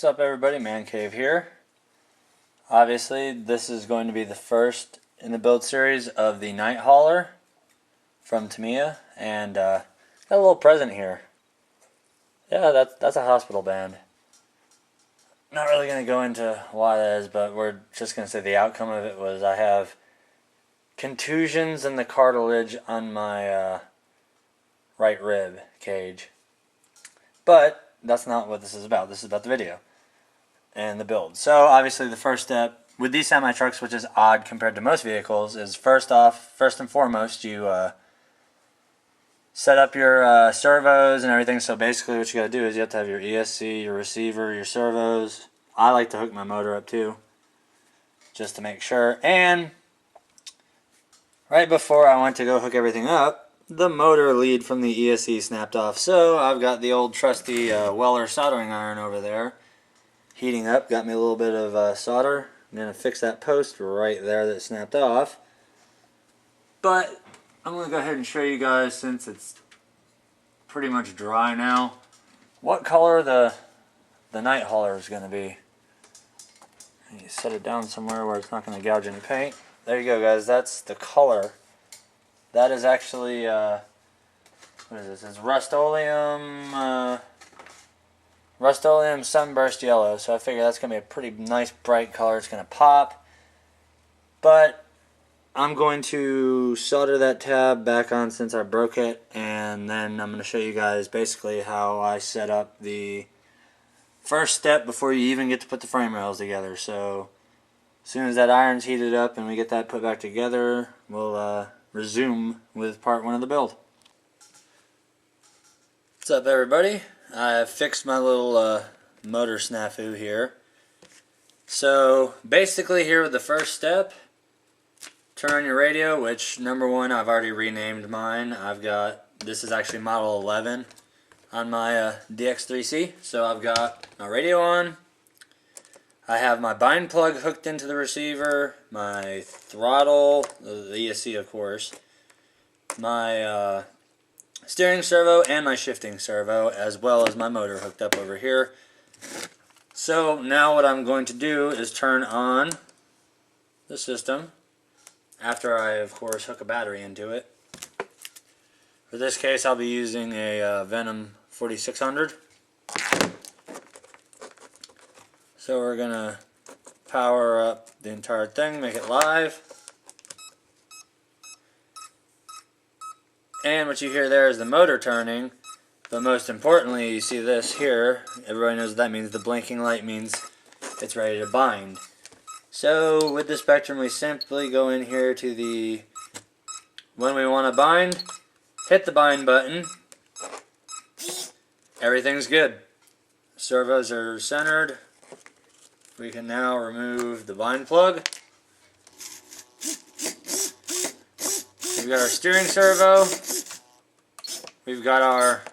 up everybody, Man Cave here. Obviously this is going to be the first in the build series of the Night Hauler from Tamiya, and got a little present here. Yeah, that's a hospital band. Not really going to go into why that is, but we're just going to say the outcome of it was I have contusions in the cartilage on my right rib cage. But that's not what this is about. This is about the video and the build. So obviously the first step with these semi-trucks, which is odd compared to most vehicles, is first and foremost you set up your servos and everything. So basically what you got to do is you have to have your ESC, your receiver, your servos. I like to hook my motor up too, just to make sure. And right before I went to go hook everything up, the motor lead from the ESC snapped off. So I've got the old trusty Weller soldering iron over there heating up. Got me a little bit of solder. I'm going to fix that post right there that snapped off. But I'm going to go ahead and show you guys, since it's pretty much dry now, what color the Night Hauler is going to be. You set it down somewhere where it's not going to gouge any paint. There you go, guys. That's the color. That is actually, what is this? It's Rust-Oleum Sunburst Yellow. So I figure that's going to be a pretty nice bright color. It's going to pop. But I'm going to solder that tab back on since I broke it. And then I'm going to show you guys basically how I set up the first step before you even get to put the frame rails together. So as soon as that iron's heated up and we get that put back together, we'll resume with part one of the build. What's up everybody? I fixed my little motor snafu here. So basically here with the first step, turn on your radio, which number one I've already renamed mine. This is actually model 11 on my DX3C. So I've got my radio on. I have my bind plug hooked into the receiver, my throttle, the ESC of course, my steering servo and my shifting servo, as well as my motor hooked up over here. So now what I'm going to do is turn on the system after I of course hook a battery into it. For this case I'll be using a Venom 4600. So we're going to power up the entire thing, make it live. And what you hear there is the motor turning. But most importantly, you see this here. Everybody knows what that means. The blinking light means it's ready to bind. So with the Spectrum, we simply go in here to the, when we want to bind, hit the bind button. Everything's good. Servos are centered. We can now remove the bind plug. We've got our steering servo. We've got our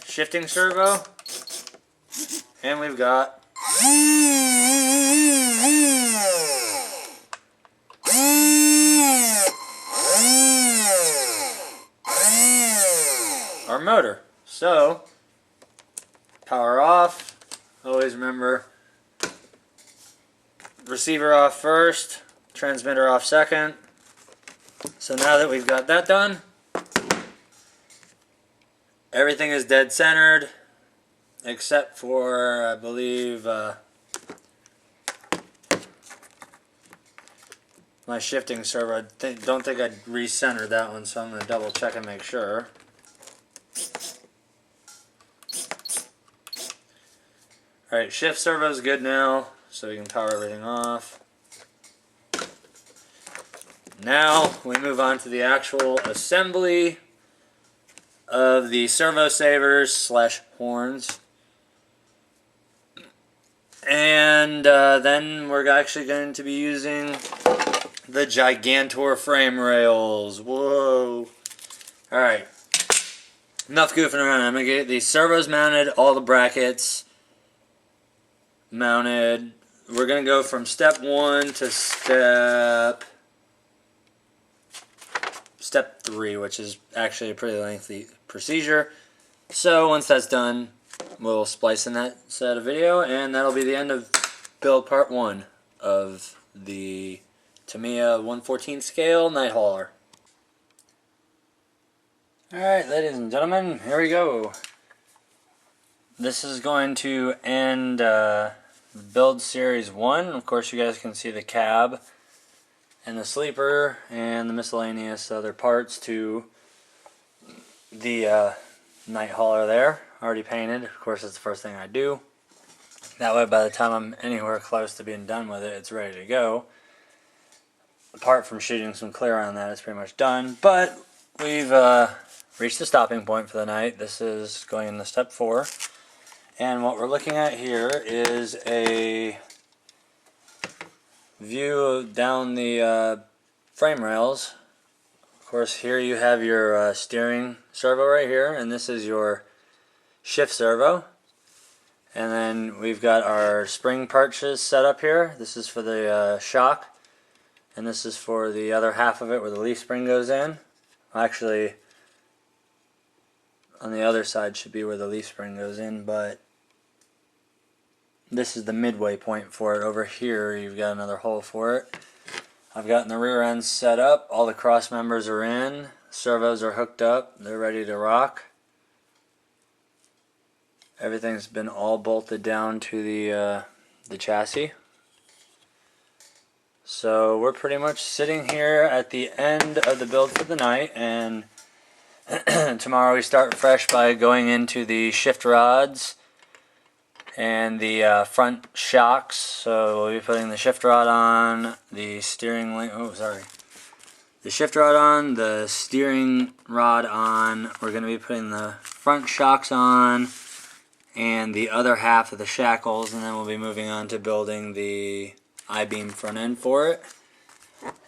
shifting servo. And we've got our motor. So, power off. Always remember, receiver off first, transmitter off second. So now that we've got that done, everything is dead centered except for, I believe, my shifting servo. I don't think I re-centered that one, so I'm going to double check and make sure. Alright, shift servo is good now, so we can power everything off. Now we move on to the actual assembly of the servo savers slash horns. And then we're actually going to be using the Gigantor frame rails. Whoa. Alright. Enough goofing around. I'm going to get these servos mounted, all the brackets mounted. We're going to go from step 1 to step 3, which is actually a pretty lengthy procedure. So once that's done, we'll splice in that set of video, and that'll be the end of build part 1 of the Tamiya 1/14 scale night hauler. Alright, ladies and gentlemen, here we go. This is going to end build series 1. Of course, you guys can see the cab and the sleeper and the miscellaneous other parts to the night hauler there, already painted. Of course, that's the first thing I do. That way, by the time I'm anywhere close to being done with it, it's ready to go. Apart from shooting some clear on that, it's pretty much done. But we've reached the stopping point for the night. This is going into step 4. And what we're looking at here is a view down the frame rails. Of course, here you have your steering servo right here, and this is your shift servo. And then we've got our spring perches set up here. This is for the shock, and this is for the other half of it where the leaf spring goes in. Actually, on the other side should be where the leaf spring goes in, but this is the midway point for it. Over here you've got another hole for it. I've gotten the rear end set up. All the cross members are in. Servos are hooked up. They're ready to rock. Everything's been all bolted down to the chassis. So we're pretty much sitting here at the end of the build for the night, and tomorrow we start fresh by going into the shift rods and the front shocks. So we'll be putting the shift rod on, the steering link, the shift rod on, the steering rod on. We're going to be putting the front shocks on and the other half of the shackles, and then we'll be moving on to building the I-beam front end for it.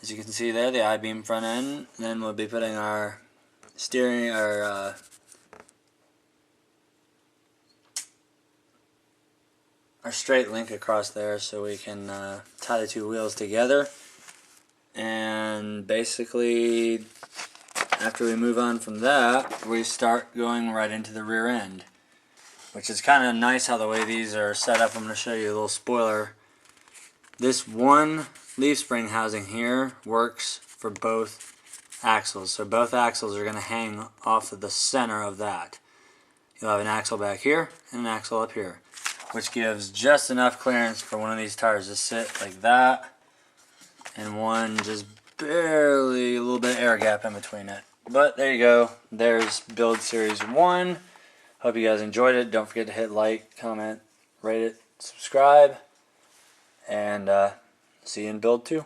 As you can see there, the I-beam front end. Then we'll be putting our steering, our straight link across there so we can tie the two wheels together. And basically, after we move on from that, we start going right into the rear end, which is kind of nice how the way these are set up. I'm going to show you a little spoiler. This one leaf spring housing here works for both axles. So both axles are going to hang off of the center of that. You'll have an axle back here and an axle up here, which gives just enough clearance for one of these tires to sit like that, and one just barely, a little bit of air gap in between it. But there you go. There's build series 1. Hope you guys enjoyed it. Don't forget to hit like, comment, rate it, subscribe, and see you in build 2.